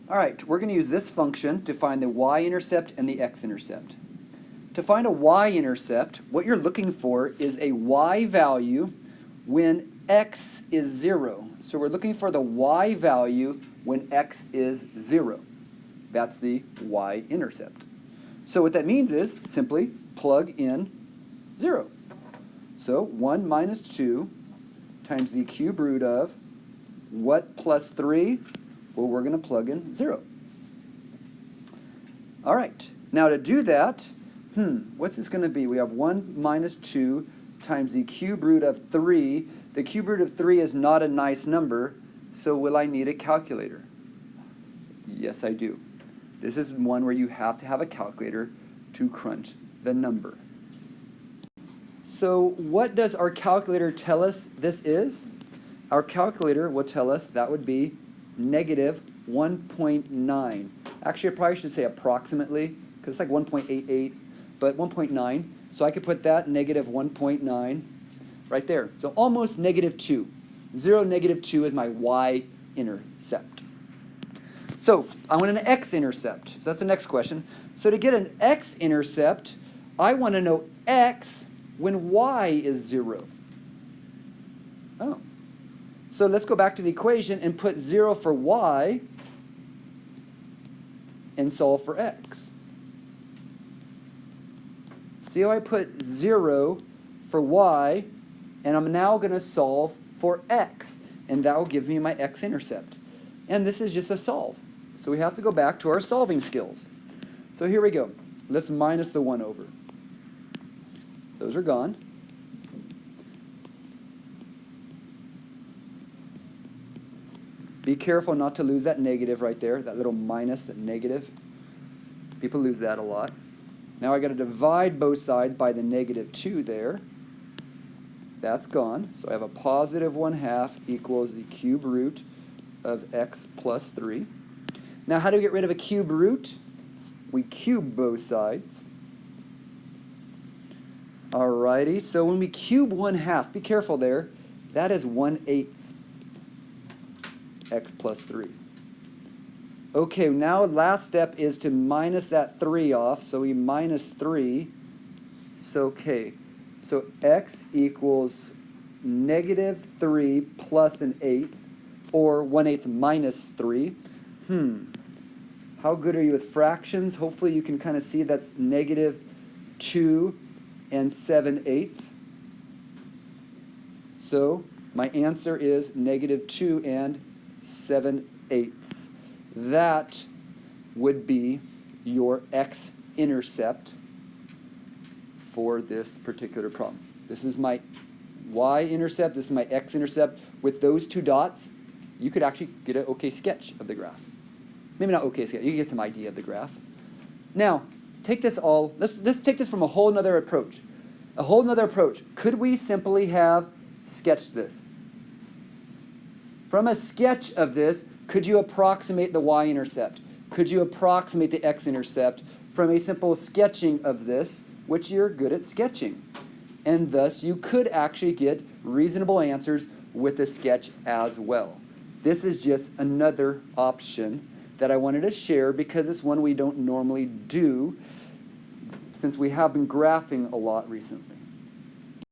All right, we're going to use this function to find the y-intercept and the x-intercept. To find a y-intercept, what you're looking for is a y value when x is 0. So we're looking for the y value when x is 0. That's the y-intercept. So what that means is simply plug in 0. So 1 minus 2 times the cube root of what plus 3? Well, we're going to plug in 0. All right. Now to do that, what's this going to be? We have 1 minus 2 times the cube root of 3. The cube root of 3 is not a nice number, so will I need a calculator? Yes, I do. This is one where you have to have a calculator to crunch the number. So what does our calculator tell us this is? Our calculator will tell us that would be negative 1.9. Actually, I probably should say approximately, because it's like 1.88, but 1.9. So I could put that negative 1.9 right there. So almost negative 2. 0, negative 2 is my y-intercept. So I want an x-intercept. So that's the next question. So to get an x-intercept, I want to know x when y is 0. Oh. So let's go back to the equation and put 0 for y and solve for x. See how I put 0 for y, and I'm now going to solve for x, and that will give me my x-intercept. And this is just a solve. So we have to go back to our solving skills. So here we go. Let's minus the 1 over. Those are gone. Be careful not to lose that negative right there, that little minus, that negative. People lose that a lot. Now I got to divide both sides by the negative 2 there. That's gone. So I have a positive 1/2 equals the cube root of x plus 3. Now how do we get rid of a cube root? We cube both sides. Alrighty, so when we cube 1/2, be careful there, that is 1/8 x plus 3. Okay, now last step is to minus that 3 off, so we minus 3. So x equals negative 3 plus an 1/8, or 1/8 minus 3. How good are you with fractions? Hopefully you can kind of see that's negative 2 and 7/8. So my answer is negative 2 and 7/8. That would be your x-intercept for this particular problem. This is my y-intercept, this is my x-intercept. With those two dots, you could actually get an okay sketch of the graph. Maybe not okay sketch, you can get some idea of the graph. Now, take this all, let's take this from a whole nother approach. A whole nother approach. Could we simply have sketched this? From a sketch of this, could you approximate the y-intercept? Could you approximate the x-intercept from a simple sketching of this, which you're good at sketching? And thus, you could actually get reasonable answers with a sketch as well. This is just another option that I wanted to share because it's one we don't normally do since we have been graphing a lot recently.